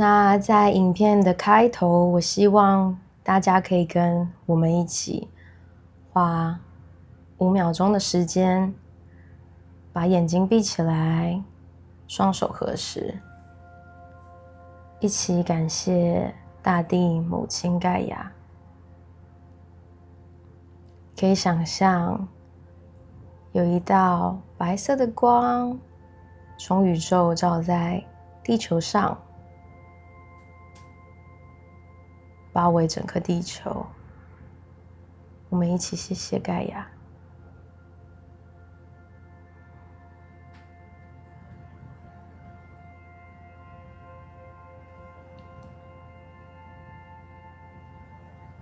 那在影片的开头，我希望大家可以跟我们一起花5秒钟的时间，把眼睛闭起来，双手合十，一起感谢大地母亲盖亚。可以想象有一道白色的光从宇宙照在地球上，包围整颗地球。我们一起谢谢盖亚。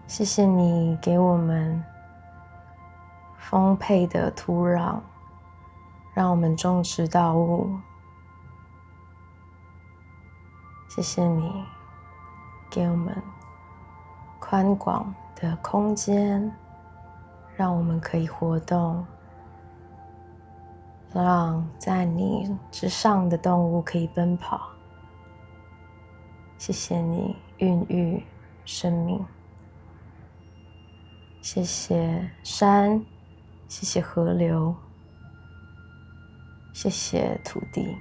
谢谢你给我们丰沛的土壤，让我们种植稻物。谢谢你给我们宽广的空间，让我们可以活动，让在你之上的动物可以奔跑。谢谢你孕育生命。谢谢山，谢谢河流，谢谢土地。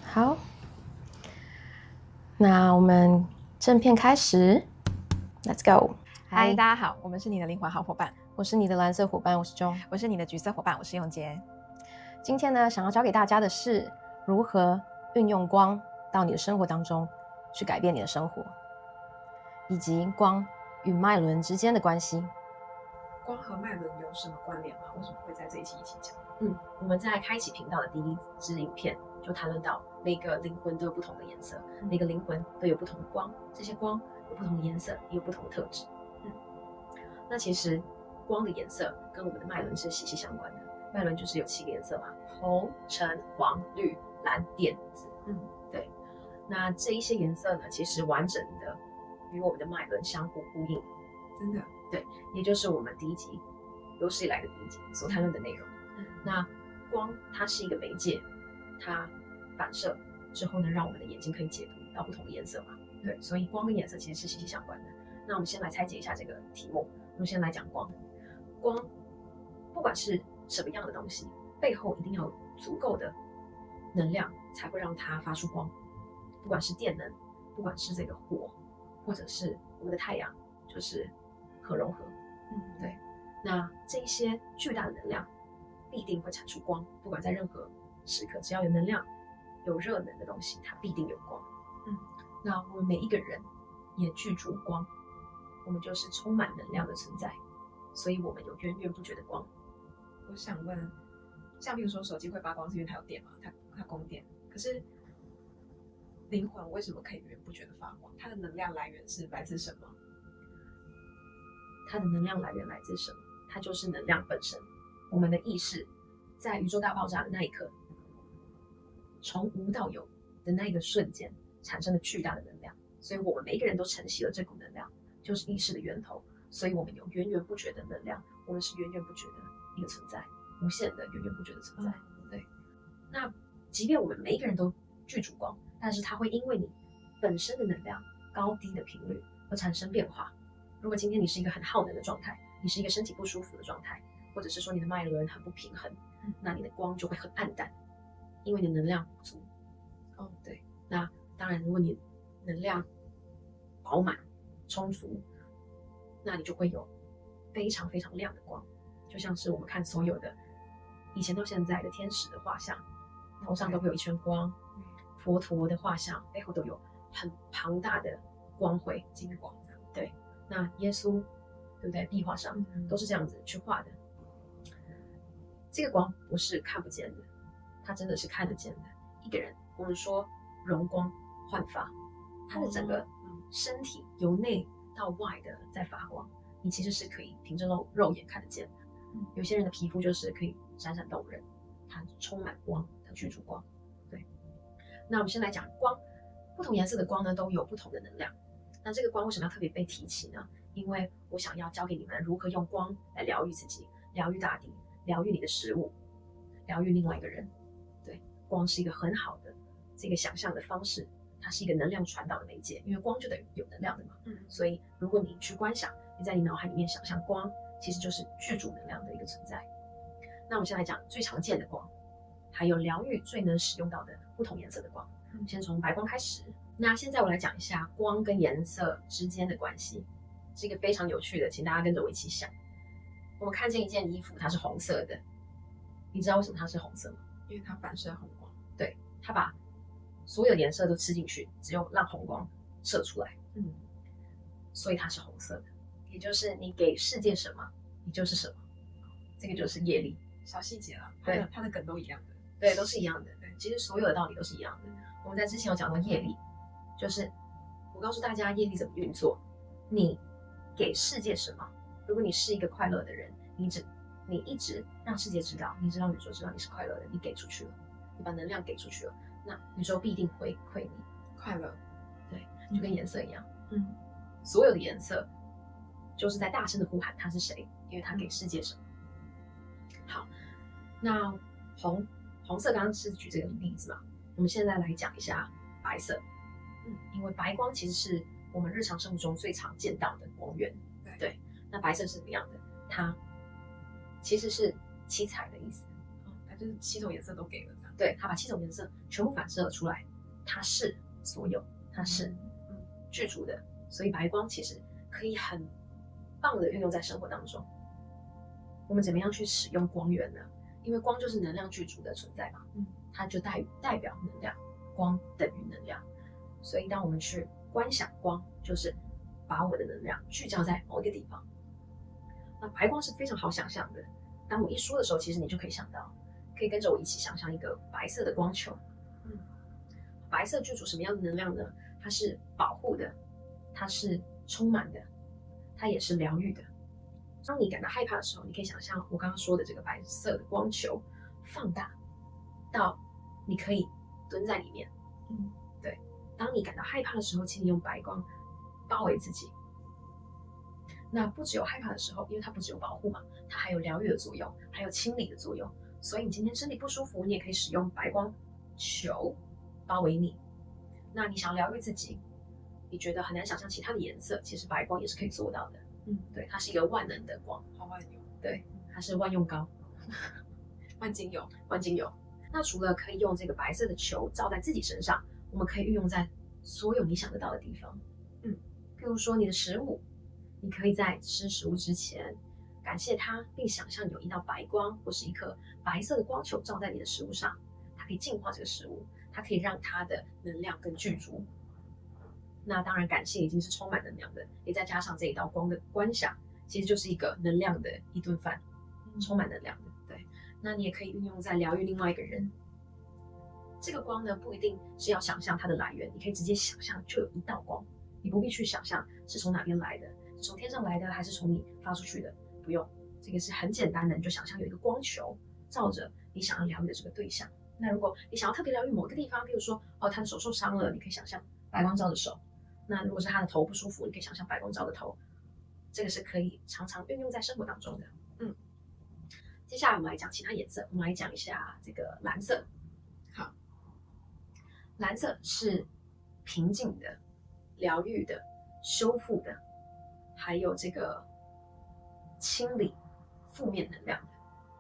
好，那我们正片开始 ，Let's go。嗨，大家好，我们是你的灵魂好伙伴，我是你的蓝色伙伴，我是钟。我是你的橘色伙伴，我是永杰。今天呢，想要教给大家的是如何运用光到你的生活当中，去改变你的生活，以及光与脉轮之间的关系。光和脉轮有什么关联吗？为什么会在这一期一起讲？我们在开启频道的第一支影片就谈论到每个灵魂都有不同的颜色，每个灵魂都有不同的光，这些光有不同的颜色，也有不同的特质。那其实光的颜色跟我们的脉轮是息息相关的。脉轮就是有7个颜色嘛，红、橙、黄、绿、蓝、靛、紫。对。那这一些颜色呢，其实完整的与我们的脉轮相互呼应。真的？对，也就是我们第一集有史以来的第一集所谈论的内容。那光它是一个媒介，它反射之后呢，让我们的眼睛可以解读到不同的颜色嘛。对，所以光跟颜色其实是息息相关的。那我们先来拆解一下这个题目。我们先来讲光。光不管是什么样的东西，背后一定要有足够的能量才会让它发出光。不管是电能，不管是这个火，或者是我们的太阳，就是核融合。对。那这一些巨大的能量必定会产出光，不管在任何时刻，只要有能量、有热能的东西，它必定有光。那我们每一个人也具足光，我们就是充满能量的存在，所以我们有源源不绝的光。我想问，像比如说手机会发光是因为它有电嘛，它供电，可是灵魂为什么可以源源不绝的发光？它的能量来源是来自什么？它的能量来源来自什么？它就是能量本身。我们的意识在宇宙大爆炸的那一刻，从无到有的那一个瞬间产生了巨大的能量，所以我们每一个人都承袭了这股能量，就是意识的源头。所以我们有源源不绝的能量，我们是源源不绝的一个存在，无限的源源不绝的存在。对。那即便我们每一个人都具足光，但是它会因为你本身的能量高低的频率而产生变化。如果今天你是一个很耗能的状态，你是一个身体不舒服的状态，或者是说你的脉轮很不平衡，那你的光就会很暗淡，因为你的能量不足。对。那当然，如果你能量饱满充足，那你就会有非常非常亮的光，就像是我们看所有的以前到现在的天使的画像，头上都会有一圈光，佛陀的画像背后都有很庞大的光辉金光。对。那耶稣对不对，壁画上都是这样子去画的。这个光不是看不见的，它真的是看得见的。一个人我们说容光焕发，他的整个身体由内到外的在发光，你其实是可以凭着肉眼看得见的。有些人的皮肤就是可以闪闪动人，它充满光，它具足光。对。那我们先来讲光，不同颜色的光呢都有不同的能量。那这个光为什么要特别被提起呢？因为我想要教给你们如何用光来疗愈自己，疗愈大地，疗愈你的食物，疗愈另外一个人。对，光是一个很好的这个想象的方式，它是一个能量传导的媒介，因为光就等于有能量的嘛。所以如果你去观想，你在你脑海里面想象光，其实就是具足能量的一个存在。那我们先来讲最常见的光，还有疗愈最能使用到的不同颜色的光。先从白光开始。那现在我来讲一下光跟颜色之间的关系，是一个非常有趣的，请大家跟着我一起想。我们看见一件衣服，它是红色的，你知道为什么它是红色吗？因为它反射红光。对，它把所有颜色都吃进去，只有让红光射出来。所以它是红色的，也就是你给世界什么，你就是什么。这个就是业力。小细节啦，对，它的梗都一样的。对，都是一样的。对，其实所有的道理都是一样的。我们在之前有讲到业力，就是我告诉大家业力怎么运作。你给世界什么？如果你是一个快乐的人，你一直让世界知道，你一直让宇宙知道你是快乐的，你给出去了，你把能量给出去了，那宇宙必定回馈你快乐。对，就跟颜色一样。所有的颜色就是在大声的呼喊他是谁，因为他给世界什么。好，那红色刚刚是举这个例子嘛，我们现在来讲一下白色。因为白光其实是我们日常生活中最常见到的光源。对，那白色是怎么样的？它其实是七彩的意思。它就是7种颜色都给了这样。对，它把7种颜色全部反射了出来，它是所有，它是具足的。所以白光其实可以很棒的运用在生活当中。我们怎么样去使用光源呢？因为光就是能量具足的存在嘛，它就代表能量，光等于能量。所以当我们去观想光，就是把我的能量聚焦在某一个地方。那白光是非常好想象的，当我一说的时候，其实你就可以想到，可以跟着我一起想象一个白色的光球。白色具足什么样的能量呢？它是保护的，它是充满的，它也是疗愈的。当你感到害怕的时候，你可以想象我刚刚说的这个白色的光球放大到你可以蹲在里面。对，当你感到害怕的时候，请你用白光包围自己。那不只有害怕的时候，因为它不只有保护嘛，它还有疗愈的作用，还有清理的作用。所以你今天身体不舒服，你也可以使用白光球包围你。那你想要疗愈自己，你觉得很难想象其他的颜色，其实白光也是可以做到的。对，它是一个万能的光，好万用。对，它是万用膏，万金油，万金油。那除了可以用这个白色的球照在自己身上，我们可以运用在所有你想得到的地方。譬如说你的食物，你可以在吃食物之前感谢它，并想象有一道白光或是一颗白色的光球照在你的食物上，它可以净化这个食物，它可以让它的能量更具足。那当然，感谢已经是充满能量的，也再加上这一道光的观想，其实就是一个能量的一顿饭，充满能量的。对，那你也可以运用在疗愈另外一个人。这个光呢，不一定是要想象它的来源，你可以直接想象就有一道光，你不必去想象是从哪边来的，是从天上来的还是从你发出去的，不用，这个是很简单的，你就想象有一个光球照着你想要疗愈的这个对象。那如果你想要特别疗愈某个地方，比如说他的手受伤了，你可以想象白光照着手。那如果是他的头不舒服，你可以想象白光照着头，这个是可以常常运用在生活当中的。接下来我们来讲其他颜色，我们来讲一下这个蓝色。好，蓝色是平静的、疗愈的、修复的，还有这个清理负面能量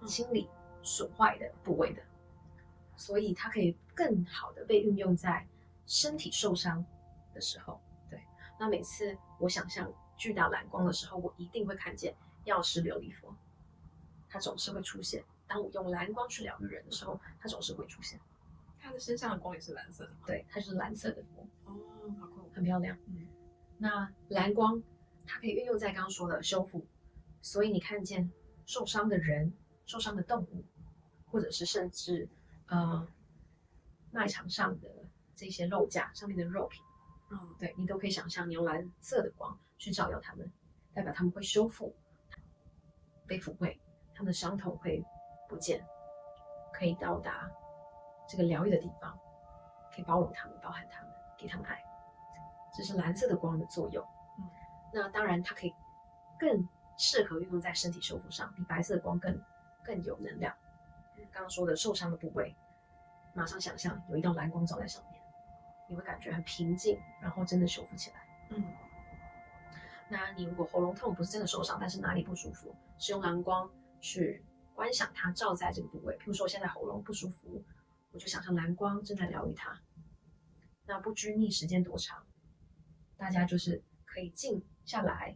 的、清理损坏的部位的，所以它可以更好的被运用在身体受伤的时候。那每次我想象巨大蓝光的时候，我一定会看见药师琉璃佛，它总是会出现。当我用蓝光去疗愈人的时候，它总是会出现。它的身上的光也是蓝色的吗？对，它就是蓝色的佛。好酷，很漂亮。那蓝光它可以运用在刚刚说的修复，所以你看见受伤的人、受伤的动物，或者是甚至卖场上的这些肉架上面的肉品。对，你都可以想象你用蓝色的光去照耀他们，代表他们会修复、被抚慰，他们的伤痛会不见，可以到达这个疗愈的地方，可以包容他们，包含他们，给他们爱。这是蓝色的光的作用。那当然它可以更适合运用在身体修复上，比白色的光更有能量。刚刚说的受伤的部位，马上想象有一道蓝光照在上面，你会感觉很平静，然后真的修复起来。那你如果喉咙痛不是真的受伤，但是哪里不舒服，是用蓝光去观想它照在这个部位。譬如说我现在喉咙不舒服，我就想象蓝光正在疗愈它。那不拘泥时间多长，大家就是可以静下来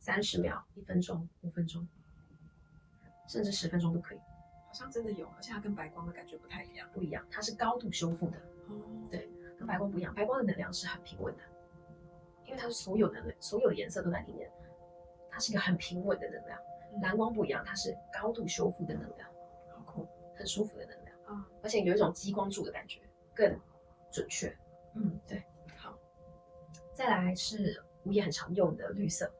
30秒、1分钟、5分钟，甚至10分钟都可以。好像真的有，而且它跟白光的感觉不太一样。不一样，它是高度修复的。对，跟白光不一样，白光的能量是很平稳的，因为它是所有能量，所有的颜色都在里面，它是一个很平稳的能量。蓝光不一样，它是高度修复的能量，好酷，很舒服的能量。而且有一种激光柱的感觉，更准确。对。好，再来是我也很常用的绿色。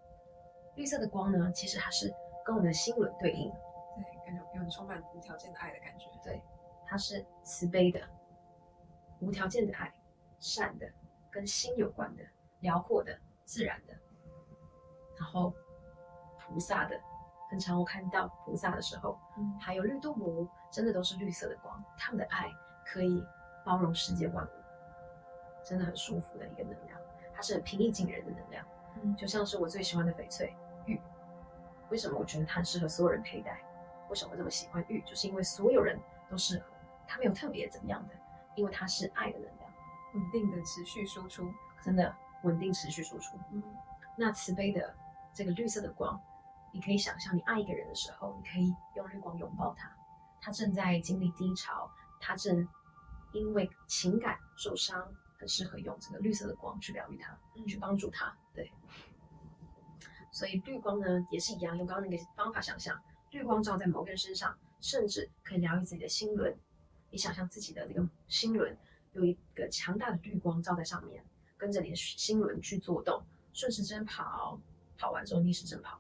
绿色的光呢，其实它是跟我们的心轮对应。对，感觉有很充满无条件的爱的感觉。对，它是慈悲的、无条件的爱、善的、跟心有关的、辽阔的、自然的。然后菩萨的，很常我看到菩萨的时候，还有绿度母，真的都是绿色的光，他们的爱可以包容世界万物，真的很舒服的一个能量，它是很平易近人的能量。就像是我最喜欢的翡翠玉，为什么我觉得它很适合所有人佩戴？为什么我这么喜欢玉？就是因为所有人都适合，它没有特别怎么样的，因为它是爱的能量，稳定的持续输出，真的稳定持续输出。那慈悲的这个绿色的光，你可以想象你爱一个人的时候，你可以用绿光拥抱他，他正在经历低潮，他正因为情感受伤，很适合用这个绿色的光去疗愈他，去帮助他。对，所以绿光呢也是一样，用刚刚那个方法想象，绿光照在某个人身上，甚至可以疗愈自己的心轮。你想象自己的这个心轮有一个强大的绿光照在上面，跟着你的心轮去做动，顺时针跑，跑完之后逆时针跑。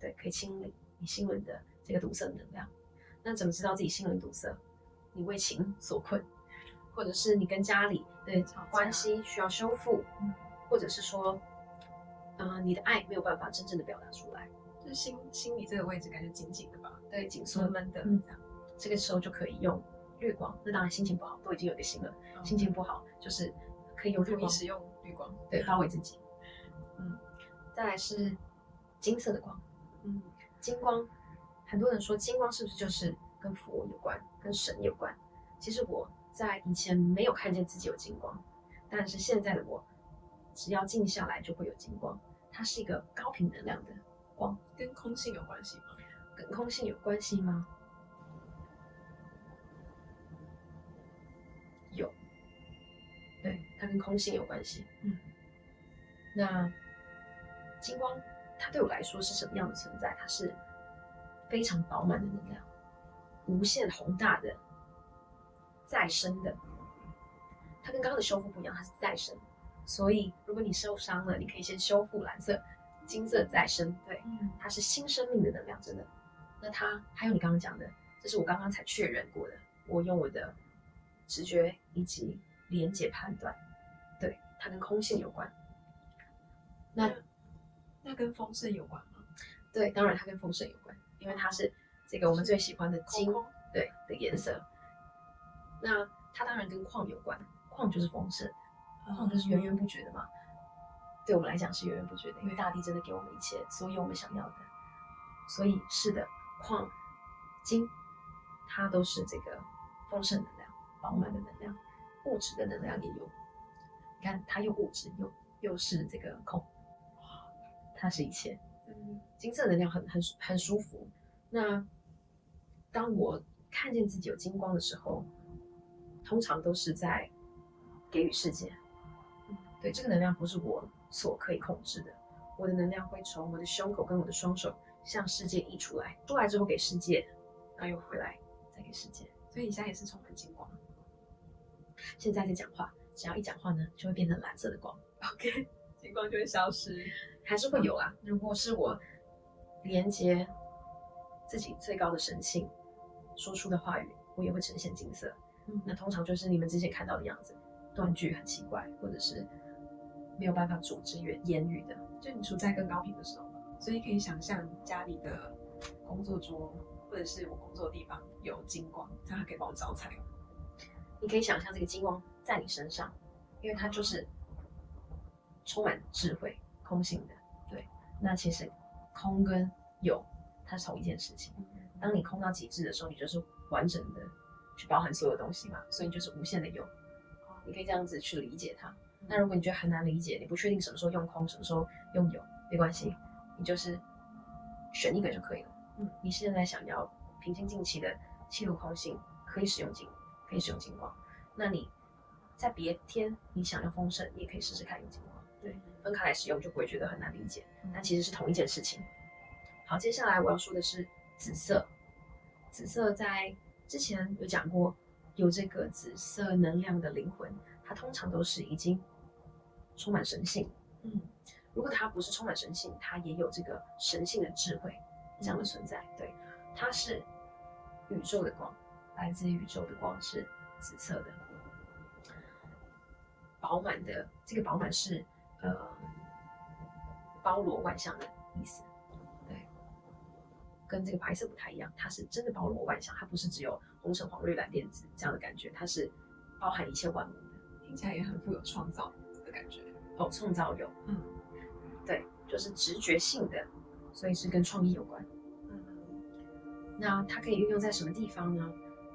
对，可以清理你心轮的这个堵塞的能量。那怎么知道自己心轮堵塞？你为情所困，或者是你跟家里的关系需要修复，或者是说，你的爱没有办法真正的表达出来，就是心里这个位置感觉紧紧的吧，对，紧缩闷闷的这样。这个时候就可以用绿光。那当然心情不好都已经有一个心了，心情不好就是可以用绿光使用绿光，对，包围自己。再来是金色的光。金光，很多人说金光是不是就是跟佛有关，跟神有关？其实我在以前没有看见自己有金光，但是现在的我，只要静下来就会有金光。它是一个高频能量的光。跟空性有关系吗？跟空性有关系吗？有，对，它跟空性有关系。那金光它对我来说是什么样的存在？它是非常饱满的能量，无限宏大的，再生的。它跟刚刚的修复不一样，它是再生。所以如果你受伤了，你可以先修复蓝色、金色再生。对，它是新生命的能量，真的。那它还有你刚刚讲的，这是我刚刚才确认过的，我用我的直觉以及连结判断，对，它跟空性有关。那跟丰盛有关吗？对，当然它跟丰盛有关，因为它是这个我们最喜欢的金，对的颜色。那它当然跟矿有关，矿就是丰盛，矿就是源源不绝的嘛。对我们来讲是源源不绝的，因为大地真的给我们一切，所有我们想要的。所以是的，矿、金，它都是这个丰盛能量、饱满的能量，物质的能量也有。你看，它又物质又是这个空，它是一切。金色能量很舒服。那当我看见自己有金光的时候，通常都是在给予世界。对，这个能量不是我所可以控制的，我的能量会从我的胸口跟我的双手向世界溢出来，出来之后给世界，然后又回来再给世界。所以你现在也是充满金光。现在在讲话，只要一讲话呢，就会变成蓝色的光。OK， 金光就会消失，还是会有啦。如果是我连接自己最高的神性说出的话语，我也会呈现金色。那通常就是你们之前看到的样子，断句很奇怪，或者是没有办法组织言语的，就你处在更高频的时候，所以可以想象家里的工作桌或者是我工作的地方有金光，这样它可以帮我招财。你可以想象这个金光在你身上，因为它就是充满智慧、空性的。对，那其实空跟有它是同一件事情。当你空到极致的时候，你就是完整的去包含所有东西嘛，所以你就是无限的有。你可以这样子去理解它。那如果你觉得很难理解，你不确定什么时候用空，什么时候用有，没关系，你就是选一个就可以了。你现在想要平心静气的契入空性，可以使用金光。那你在别天你想要丰盛，你也可以试试看用金光。对，分开来使用就不会觉得很难理解，但其实是同一件事情。好，接下来我要说的是紫色。紫色在之前有讲过，有这个紫色能量的灵魂，它通常都是已经充满神性。如果它不是充满神性，它也有这个神性的智慧这样的存在。对，它是宇宙的光，来自宇宙的光是紫色的，饱满的。这个饱满是包罗万象的意思。对，跟这个白色不太一样，它是真的包罗万象，它不是只有红橙黄绿蓝靛紫这样的感觉，它是包含一切万物的。听起来也很富有创造的感觉。创造有，对，就是直觉性的，所以是跟创意有关。那它可以运用在什么地方呢？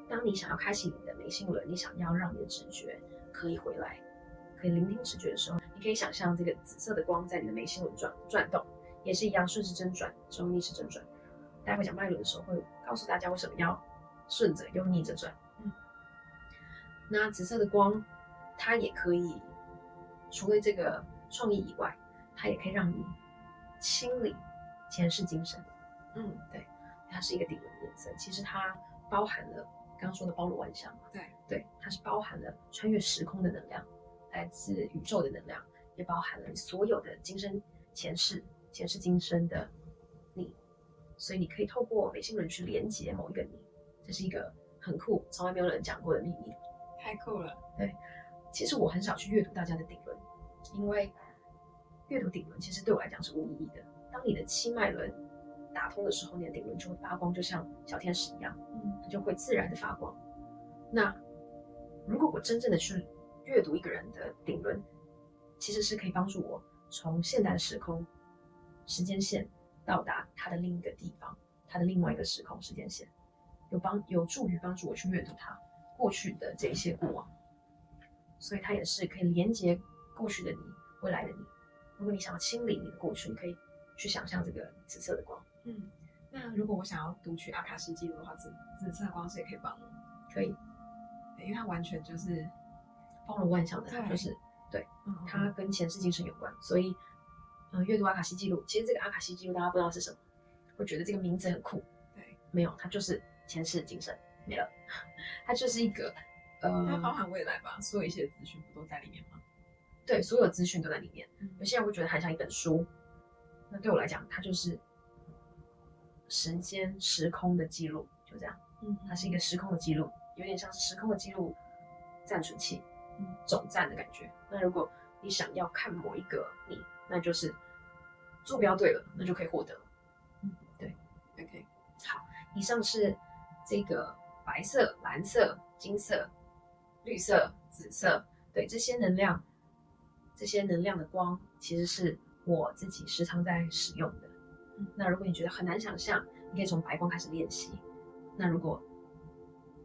当你想要开启你的眉心轮，你想要让你的直觉可以回来，可以聆听直觉的时候，你可以想象这个紫色的光在你的眉心轮转动，也是一样顺时针转，之后逆时针转。待会讲脉轮的时候会告诉大家为什么要顺着又逆着转。那紫色的光，它也可以除了这个创意以外，它也可以让你清理前世今生。对，它是一个顶轮的颜色，其实它包含了刚刚说的包罗万象嘛。对，它是包含了穿越时空的能量，来自宇宙的能量，也包含了你所有的今生前世今生的你，所以你可以透过眉心轮去连接某一个你，这是一个很酷，从来没有人讲过的秘密。太酷了。对，其实我很少去阅读大家的顶轮，因为阅读顶轮其实对我来讲是无意义的。当你的七脉轮打通的时候，你的顶轮就会发光，就像小天使一样，它就会自然的发光。那如果我真正的去阅读一个人的顶轮，其实是可以帮助我从现代的时空时间线到达他的另一个地方，他的另外一个时空时间线，有助于帮助我去阅读他过去的这一些过往，所以它也是可以连接过去的你，未来的你。如果你想要清理你的过去，你可以去想象这个紫色的光。那如果我想要读取阿卡西记录的话，紫色光是也可以帮我。可以，因为它完全就是包罗万象的，它就是对，它跟前世今生有关，所以阅读阿卡西记录，其实这个阿卡西记录大家不知道是什么，会觉得这个名字很酷。对，没有，它就是前世今生，没了。它就是一个它包含未来吧，所有一些资讯不都在里面吗？对，所有资讯都在里面。有些人会觉得很像一本书，那对我来讲，它就是时间时空的记录，就这样。它是一个时空的记录，有点像是时空的记录暂存器，总站的感觉。那如果你想要看某一个你，那就是坐标对了，那就可以获得。对 ，OK， 好，以上是这个白色、蓝色、金色、绿色、紫色，对，这些能量的光，其实是我自己时常在使用的。那如果你觉得很难想象，你可以从白光开始练习。那如果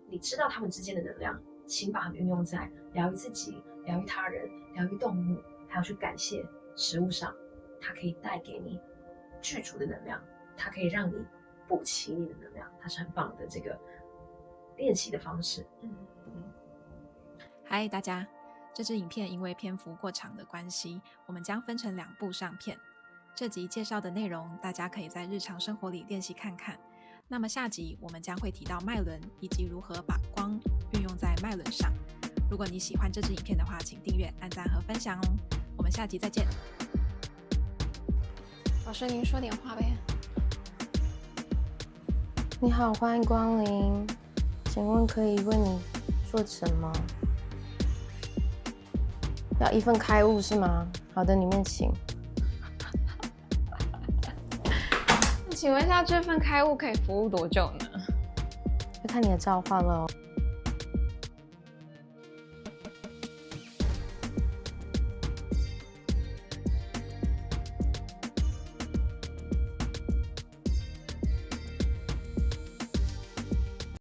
你知道它们之间的能量，请把它们运用在疗愈自己、疗愈他人、疗愈动物，还有去感谢食物上，它可以带给你具足的能量，它可以让你补齐你的能量，它是很棒的这个练习的方式。嗨，大家，这支影片因为篇幅过长的关系，我们将分成2部上片。这集介绍的内容，大家可以在日常生活里练习看看。那么下集我们将会提到脉轮，以及如何把光运用在脉轮上。如果你喜欢这支影片的话，请订阅、按赞和分享哦。我们下集再见。老师，您说点话呗。你好，欢迎光临，请问可以为你做什么？要一份开悟是吗？好的，里面请。请问一下，这份开悟可以服务多久呢？就看你的召唤了哦。